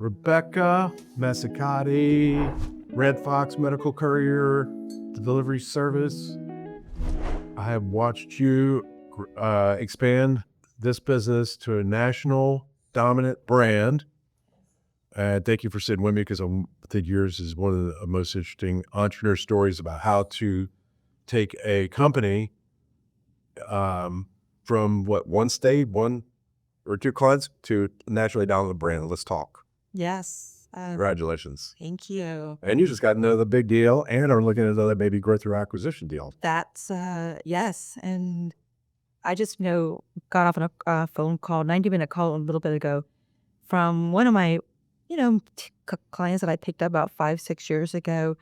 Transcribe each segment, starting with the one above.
Rebecca, Massicotte, Red Fox Medical Courier Delivery Service. I have watched you expand this business to a national dominant brand. Thank you for sitting with me because I think yours is one of the most interesting entrepreneur stories about how to take a company from one state, one or two clients to nationally dominant brand. Let's talk. Yes. Congratulations. Thank you. And you just got another big deal and are looking at another maybe growth through acquisition deal. That's yes. And I just got off on a phone call, 90-minute call a little bit ago from one of my, clients that I picked up about 5, 6 years ago.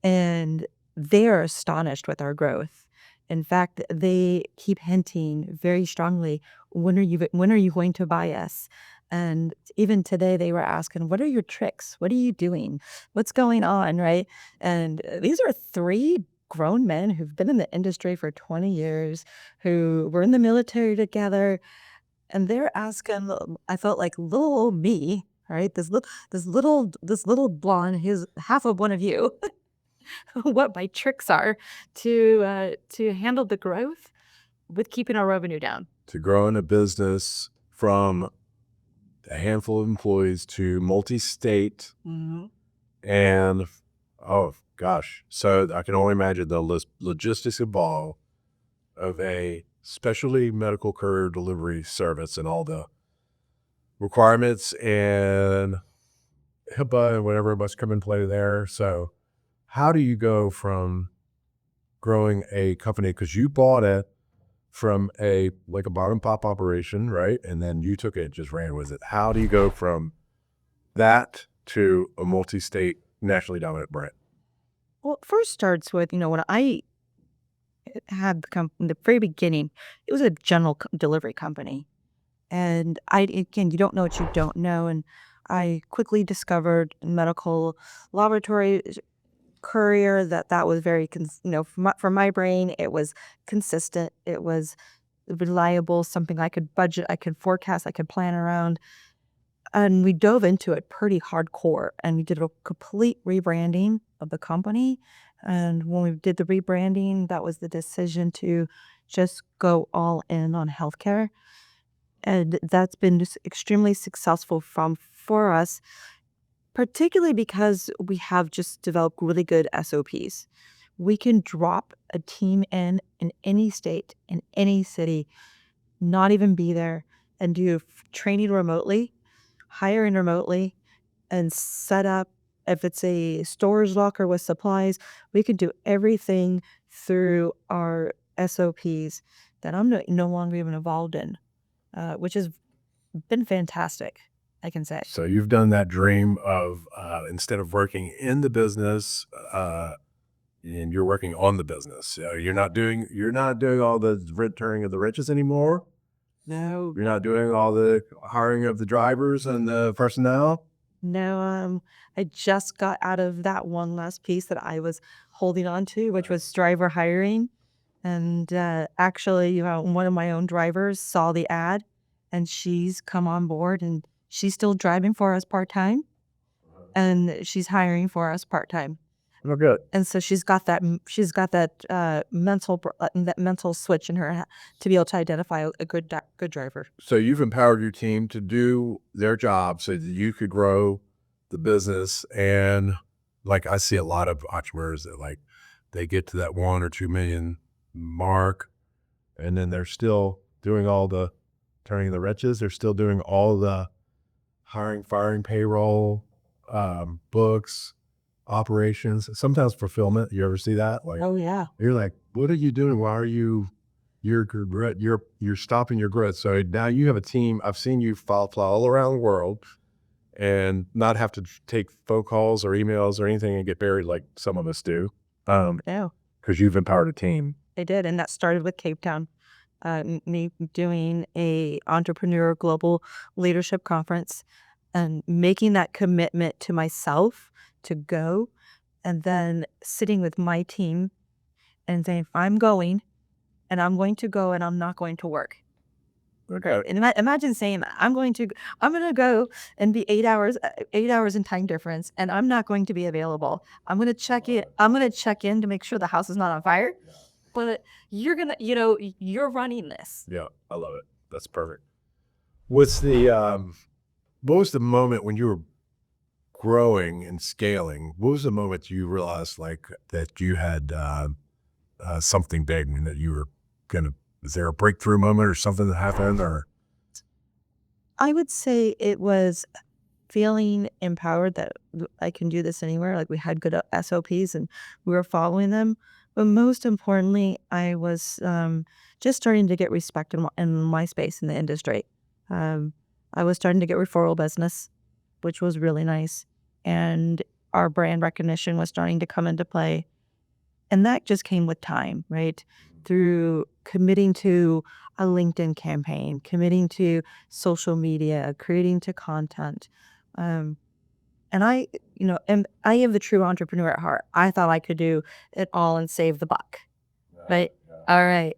And they're astonished with our growth. In fact, they keep hinting very strongly, when are you going to buy us? And even today they were asking, what are your tricks? What are you doing? What's going on? Right. And these are three grown men who've been in the industry for 20 years, who were in the military together. And they're asking, I felt like little old me, right? This little blonde who's half of one of you, what my tricks are to handle the growth with keeping our revenue down. To growing a business from a handful of employees to multi-state and oh gosh. So I can only imagine the logistics involved of a specialty medical courier delivery service and all the requirements and HIPAA and whatever must come in play there. So how do you go from growing a company, because you bought it from a bottom pop operation, right? And then you took it and just ran with it. How do you go from that to a multi-state nationally dominant brand? Well, it first starts with, when I had in the very beginning, it was a general delivery company. And again, you don't know what you don't know. And I quickly discovered medical laboratory courier that was very, for my brain, it was consistent. It was reliable, something I could budget, I could forecast, I could plan around. And we dove into it pretty hardcore, and we did a complete rebranding of the company. And when we did the rebranding, that was the decision to just go all in on healthcare. And that's been just extremely successful for us, particularly because we have just developed really good SOPs. We can drop a team in any state, in any city, not even be there, and do training remotely, hiring remotely, and set up. If it's a storage locker with supplies, we can do everything through our SOPs that I'm no longer even involved in, which has been fantastic, I can say. So you've done that dream of instead of working in the business, and you're working on the business. So you're not doing all the turning of the riches anymore. No, You're not doing all the hiring of the drivers and the personnel. no, I just got out of that one last piece that I was holding on to, which was driver hiring. And actually, one of my own drivers saw the ad, and she's come on board, and she's still driving for us part-time, and she's hiring for us part-time. Oh, good. And so that mental switch in her to be able to identify a good driver. So you've empowered your team to do their job so that you could grow the business. And I see a lot of entrepreneurs that they get to that 1 or 2 million mark, and then they're still doing all the turning the wrenches. They're still doing all the hiring, firing, payroll, books, operations, sometimes fulfillment. You ever see that? Oh yeah. You're like, what are you doing? Why are you're stopping your growth? So now you have a team. I've seen you fly all around the world and not have to take phone calls or emails or anything and get buried like some of us do. No, Because you've empowered a team. I did, and that started with Cape Town. Me doing a entrepreneur global leadership conference and making that commitment to myself to go, and then sitting with my team and saying, I'm going, and I'm going to go, and I'm not going to work. Okay. And imagine saying that I'm going to go and be 8 hours in time difference, and I'm not going to be available. I'm going to check in to make sure the house is not on fire. But you're running this. Yeah, I love it. That's perfect. What's the what was the moment when you were growing and scaling? What was the moment you realized like that you had something big and that you were gonna? Is there a breakthrough moment or something that happened? Or I would say it was feeling empowered that I can do this anywhere. Like we had good SOPs and we were following them. But most importantly, I was just starting to get respect in my space in the industry. Um, I was starting to get referral business, which was really nice. And our brand recognition was starting to come into play. And that just came with time, right? Through committing to a LinkedIn campaign, committing to social media, creating to content. Um, and I am the true entrepreneur at heart. I thought I could do it all and save the buck. But all right,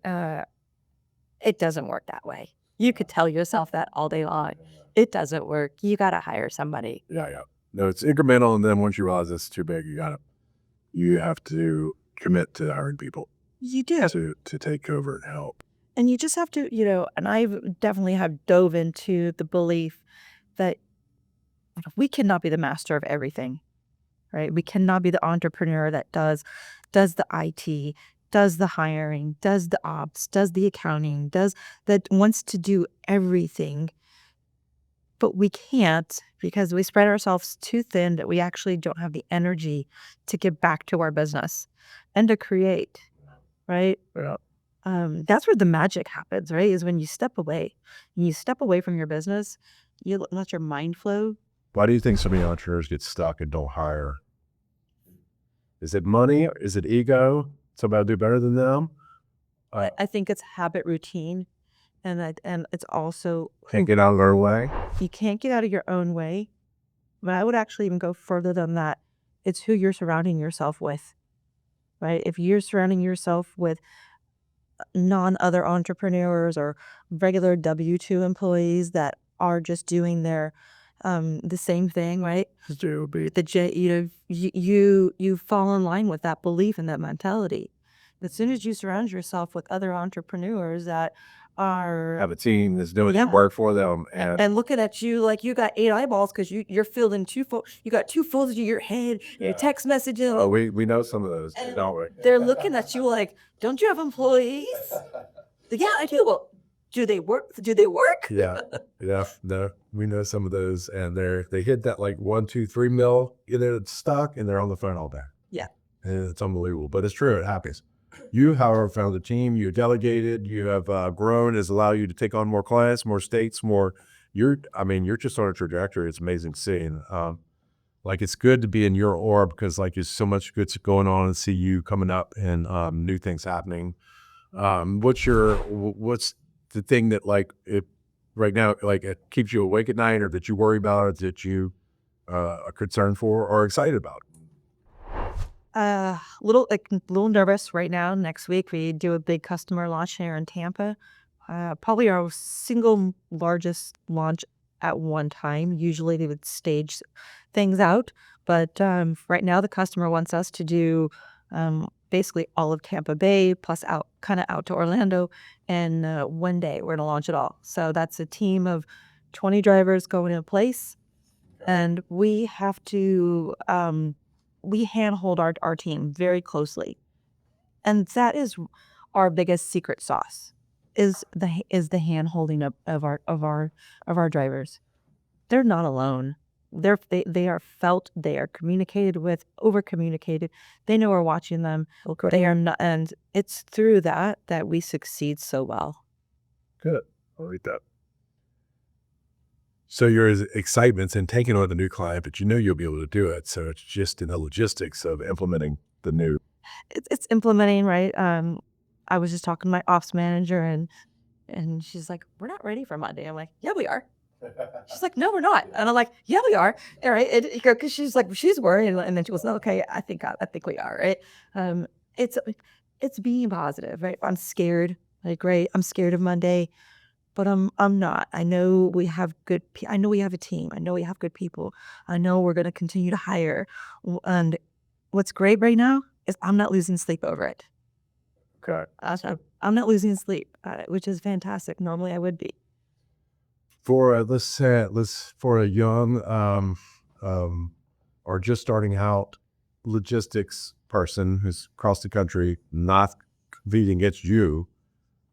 it doesn't work that way. You could tell yourself that all day long. It doesn't work. You got to hire somebody. yeah, yeah. No, it's incremental, and then once you realize it's too big, you have to commit to hiring people You do. to take over and help. And you just have to, and I've definitely have dove into the belief that we cannot be the master of everything, right? We cannot be the entrepreneur that does the IT, does the hiring, does the ops, does the accounting, does that wants to do everything. But we can't because we spread ourselves too thin that we actually don't have the energy to give back to our business and to create, right? Yeah. That's where the magic happens, right? Is when you step away. When you step away from your business, you let your mind flow. Why do you think so many entrepreneurs get stuck and don't hire? Is it money? Is it ego? Somebody will do better than them? I think it's habit routine, and it's also Can't get out of their way? you can't get out of your own way. But I would actually even go further than that. It's who you're surrounding yourself with, right? If you're surrounding yourself with non-other entrepreneurs or regular W-2 employees that are just doing the same thing, right? You fall in line with that belief and that mentality. As soon as you surround yourself with other entrepreneurs that are Have a team that's doing Yeah. work for them, and looking at you like you got 8 eyeballs because you're fielding you got two phones in your head, your text messages. oh, we know some of those, And don't we? they're looking at you like, don't you have employees? Yeah, I do. Well, do they work? Do they work? Yeah, yeah, no, we know some of those, and they hit that like 1, 2, 3 mil, they're stuck, and they're on the phone all day. Yeah. And it's unbelievable, but it's true. It happens. You, however, found a team. You delegated. You have grown. Has allowed you to take on more clients, more states, more. You're just on a trajectory. It's amazing seeing. Like it's good to be in your orb because like there's so much good going on and see you coming up and new things happening. What's the thing that like it right now like it keeps you awake at night, or that you worry about, or that you are concerned for or excited about? Little nervous right now. Next week we do a big customer launch here in Tampa. Probably our single largest launch at one time. Usually they would stage things out, but right now the customer wants us to do basically all of Tampa Bay plus out to Orlando, and one day we're gonna launch it all. So that's a team of 20 drivers going in place, and we have to we handhold our team very closely, and that is our biggest secret sauce is the hand holding of our drivers. They're not alone. They are felt, they are communicated with, over communicated. They know we're watching them. Okay, They are not, and it's through that we succeed so well. good. I'll read that. So your excitement's in taking on the new client, but you know you'll be able to do it. So it's just in the logistics of implementing the new. It's implementing, right. I was just talking to my ops manager, and she's like, "We're not ready for Monday." I'm like, "Yeah, we are." She's like, "No, we're not." And I'm like, "Yeah, we are." All right. Because she's like, she's worried. And then she goes, "Okay, I think we are." Right. Um, it's, it's being positive, right? I'm scared. Like, great. I'm scared of Monday. but I'm not. I know we have I know we have a team. I know we have good people. I know we're going to continue to hire. And what's great right now is I'm not losing sleep over it. Okay. I'm not losing sleep, which is fantastic. Normally I would be. For let's say for a young or just starting out logistics person who's across the country, not competing against you,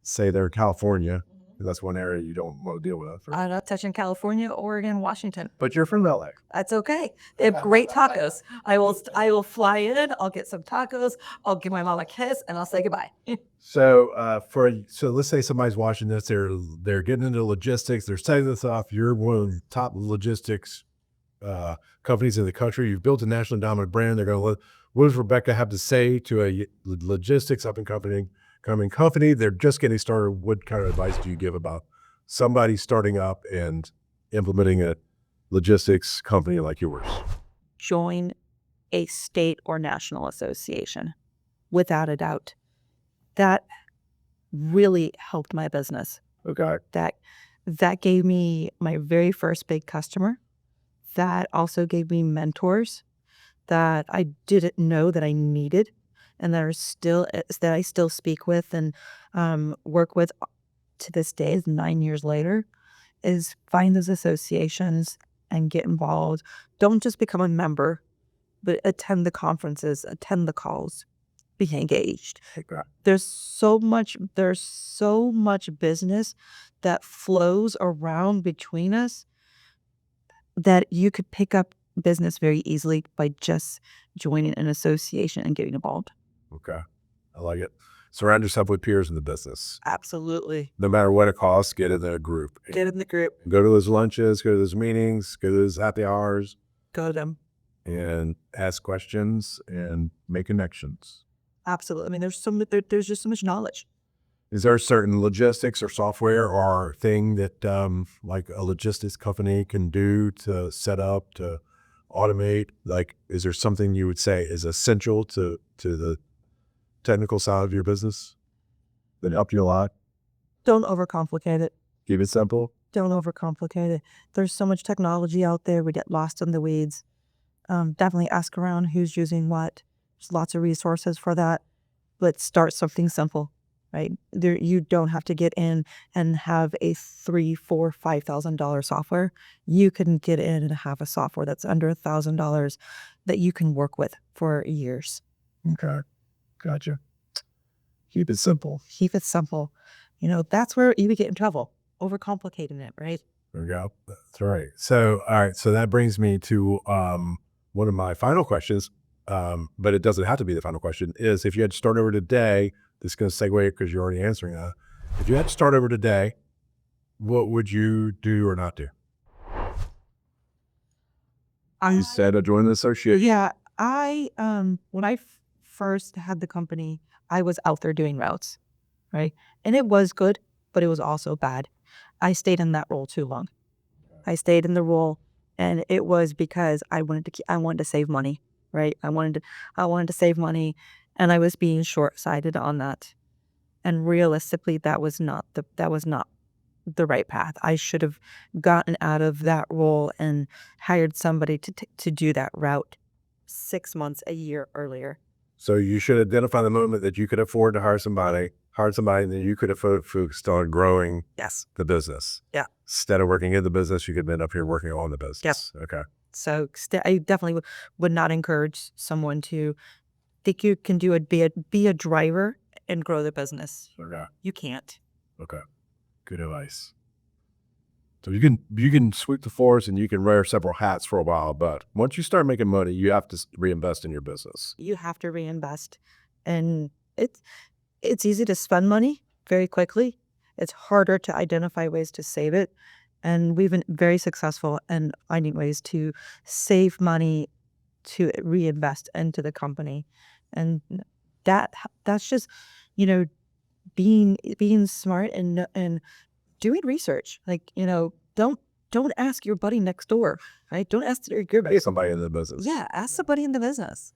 say they're in California, that's one area you don't want to deal with. I'm not touching California, Oregon, Washington. But you're from LA. That's okay. They have great tacos. I will fly in. I'll get some tacos. I'll give my mom a kiss, and I'll say goodbye. So so let's say somebody's watching this, they're getting into logistics, they're setting this off. You're one of the top logistics companies in the country. You've built a nationally dominant brand. They're going to what does Rebecca have to say to a logistics up and coming company? They're just getting started. What kind of advice do you give about somebody starting up and implementing a logistics company like yours? Join a state or national association, without a doubt. That really helped my business. Okay. That gave me my very first big customer. That also gave me mentors that I didn't know that I needed, and that I still speak with and work with to this day, 9 years later. Is find those associations and get involved. Don't just become a member, but attend the conferences, attend the calls, be engaged. Okay. There's so much business that flows around between us that you could pick up business very easily by just joining an association and getting involved. Okay. I like it. Surround yourself with peers in the business. Absolutely. No matter what it costs, get in the group. Get in the group. Go to those lunches, go to those meetings, go to those happy hours. Go to them. And ask questions and make connections. Absolutely. I mean, there's just so much knowledge. Is there a certain logistics or software or thing that like a logistics company can do to set up, to automate? Like, is there something you would say is essential to the technical side of your business that helped you a lot? Don't overcomplicate it. Keep it simple. Don't overcomplicate it. There's so much technology out there. We get lost in the weeds. Definitely ask around who's using what. There's lots of resources for that. Let's start something simple, right? You don't have to get in and have a $3,000, $4,000, $5,000 software. You can get in and have a software that's under $1,000 that you can work with for years. Okay. Gotcha. Keep it simple. Keep it simple. That's where you would get in trouble, overcomplicating it, right? There we go. That's right. So, all right. So that brings me to one of my final questions, but it doesn't have to be the final question, is if you had to start over today, this is going to segue because you're already answering that. If you had to start over today, what would you do or not do? You said join the association. Yeah. When I first had the company, I was out there doing routes, right? And it was good, but it was also bad. I stayed in that role too long. I stayed in the role, and it was because I wanted to save money, right? I wanted to save money, and I was being short-sighted on that. And realistically, that was not the right path. I should have gotten out of that role and hired somebody to do that route 6 months, a year earlier. So you should identify the moment that you could afford to hire somebody, and then you could have focused on growing the business. Yeah. Instead of working in the business, you could have been up here working on the business. Yep. Okay. So I definitely would not encourage someone to think you can be a driver and grow the business. Okay. You can't. Okay. Good advice. So you can sweep the floors and you can wear several hats for a while, but once you start making money, you have to reinvest in your business. You have to reinvest, and it's easy to spend money very quickly. It's harder to identify ways to save it, and we've been very successful in finding ways to save money to reinvest into the company, and that's just being smart and doing research. Like, don't ask your buddy next door, right? Don't ask your Pay somebody in the business. Yeah, ask somebody in the business.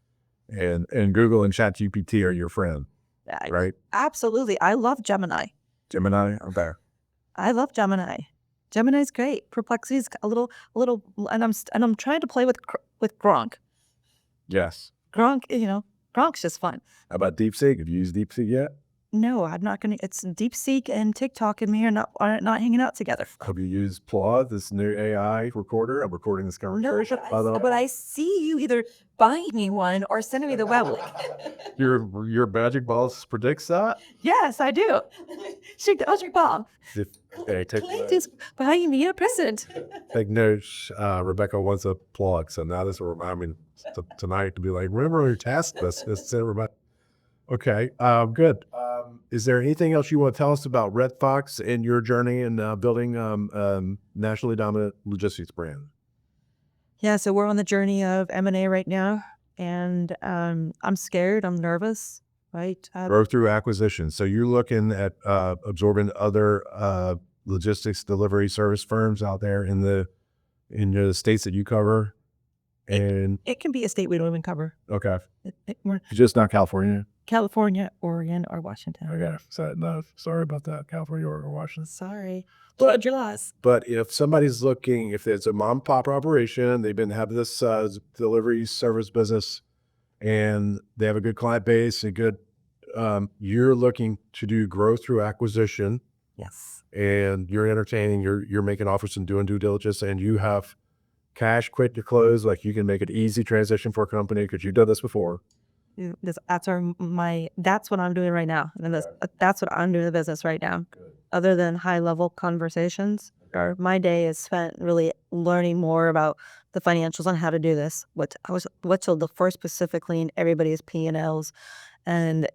And Google and ChatGPT are your friend, right? Absolutely. I love Gemini. Gemini, okay. I love Gemini. Gemini's great. Perplexity's a little, and I'm trying to play with Gronk. Yes. Gronk, Gronk's just fun. How about DeepSeek? Have you used DeepSeek yet? No, I'm not gonna. It's DeepSeek and TikTok and me are not hanging out together. Have you used Claude, this new AI recorder? I'm recording this No, conversation. but I see you either buying me one or sending me the web link. Your magic balls predicts that? Yes, I do. She does your bomb. Okay, Clint is buying me a present. take notes. Rebecca wants a plug, so now this will remind me tonight to be like, remember your task list. Just send Rebecca. Okay, good. Is there anything else you want to tell us about Red Fox and your journey in building nationally dominant logistics brand? Yeah, so we're on the journey of M&A right now, and I'm scared. I'm nervous. Right. Growth through acquisition. So you're looking at absorbing other logistics delivery service firms out there in the states that you cover, and It can be a state we don't even cover. okay, We're just not California. California, Oregon, or Washington. Okay, so no, sorry about that, California or Washington. Sorry. But your loss. But if somebody's looking, if it's a mom and pop operation, they've been having this delivery service business, and they have a good client base, a good, you're looking to do growth through acquisition, Yes. and you're entertaining, you're making offers and doing due diligence, and you have cash quick to close, like you can make it easy transition for a company because you've done this before. That's what I'm doing right now. And that's what I'm doing in the business right now. Good. Other than high level conversations, or my day is spent really learning more about the financials on how to do this. What to look for specifically in everybody's P&Ls and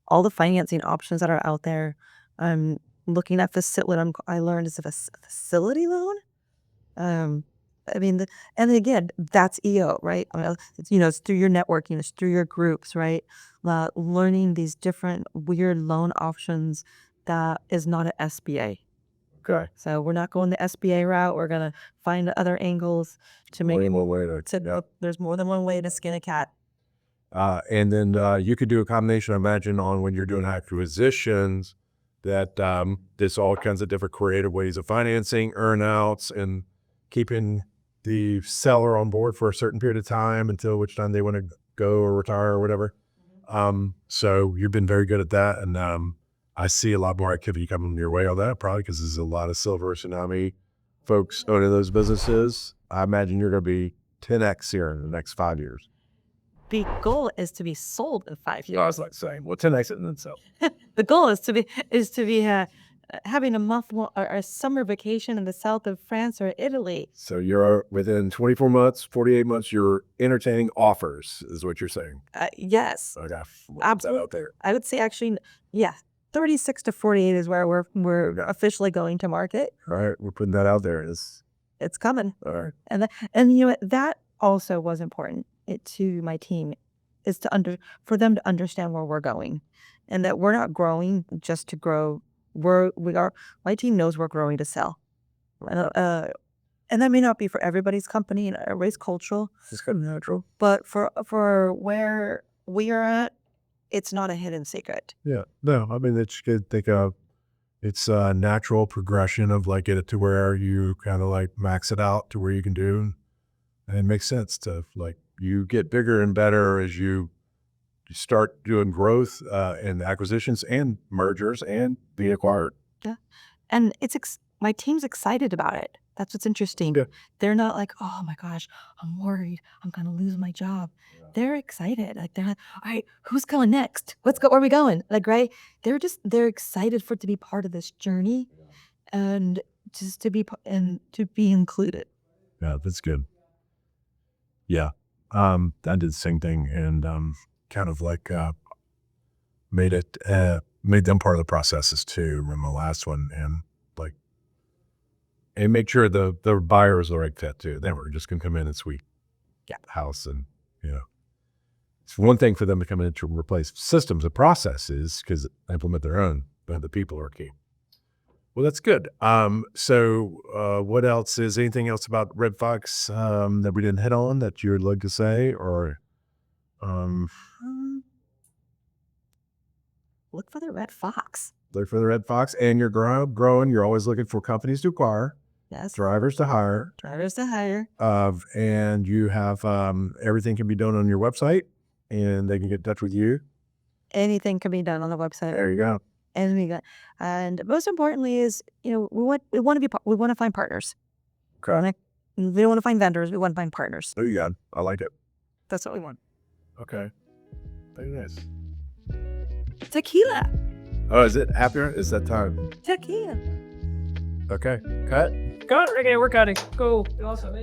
all the financing options that are out there. I'm looking at what I learned is a facility loan. I mean, and again, that's EO, right? I mean, it's through your networking, it's through your groups, right? Learning these different weird loan options that is not an SBA. Okay. So we're not going the SBA route. We're gonna find other angles to make it. One way There's more than one way to skin a cat. and then you could do a combination, I imagine, on when you're doing acquisitions, that there's all kinds of different creative ways of financing, earnouts, and keeping the seller on board for a certain period of time until which time they want to go or retire or whatever. So you've been very good at that, and I see a lot more activity coming your way on that, probably because there's a lot of silver tsunami folks owning those businesses. I imagine you're going to be 10x here in the next 5 years. The goal is to be sold in 5 years. I was like saying, well, 10x it in itself. The goal is to be having a month or a summer vacation in the south of France or Italy. So you're within 24 months, 48 months, you're entertaining offers, is what you're saying. Yes, Okay. absolutely. Out there. I would say actually, yeah, 36 to 48 is where we're officially going to market. All right, we're putting that out there. It's coming. All right. And that also was important to my team, is for them to understand where we're going, and that we're not growing just to grow. My team knows we're growing to sell. And that may not be for everybody's company and everybody's cultural. It's kind of natural. But for where we are at, it's not a hidden secret. Yeah. No, I mean, it's good. Think of it's a natural progression of like get it to where you kind of like max it out to where you can do. And it makes sense to like you get bigger and better as you start doing growth and acquisitions and mergers and being acquired. Yeah. And my team's excited about it. That's what's interesting. Yeah. They're not like, oh my gosh, I'm worried. I'm going to lose my job. Yeah. They're excited. Like they're like, all right, who's going next? Where are we going? Like, right. They're excited for it to be part of this journey, and just to be included. Yeah, that's good. Yeah. I did the same thing, and kind of like made them part of the processes too in the last one, and like and make sure the buyer is the right fit too. They weren't just gonna come in and sweep the house, and it's one thing for them to come in to replace systems and processes because they implement their own, but the people are key. Well, that's good. So what else is anything else about Red Fox that we didn't hit on that you'd like to say, or Look for the Red Fox. Look for the red fox, and you're growing. You're always looking for companies to acquire, Yes. drivers to hire, Drivers to hire. and you have everything can be done on your website, and they can get in touch with you. Anything can be done on the website. There you go. And most importantly is, we want to find partners. Okay. We don't want to find vendors. We want to find partners. There you go. I like it. That's what we want. Okay. Very nice. Tequila. Oh, is it happier? Is that time? Tequila. Okay. Cut. Got it. Okay, we're cutting. Cool. Awesome.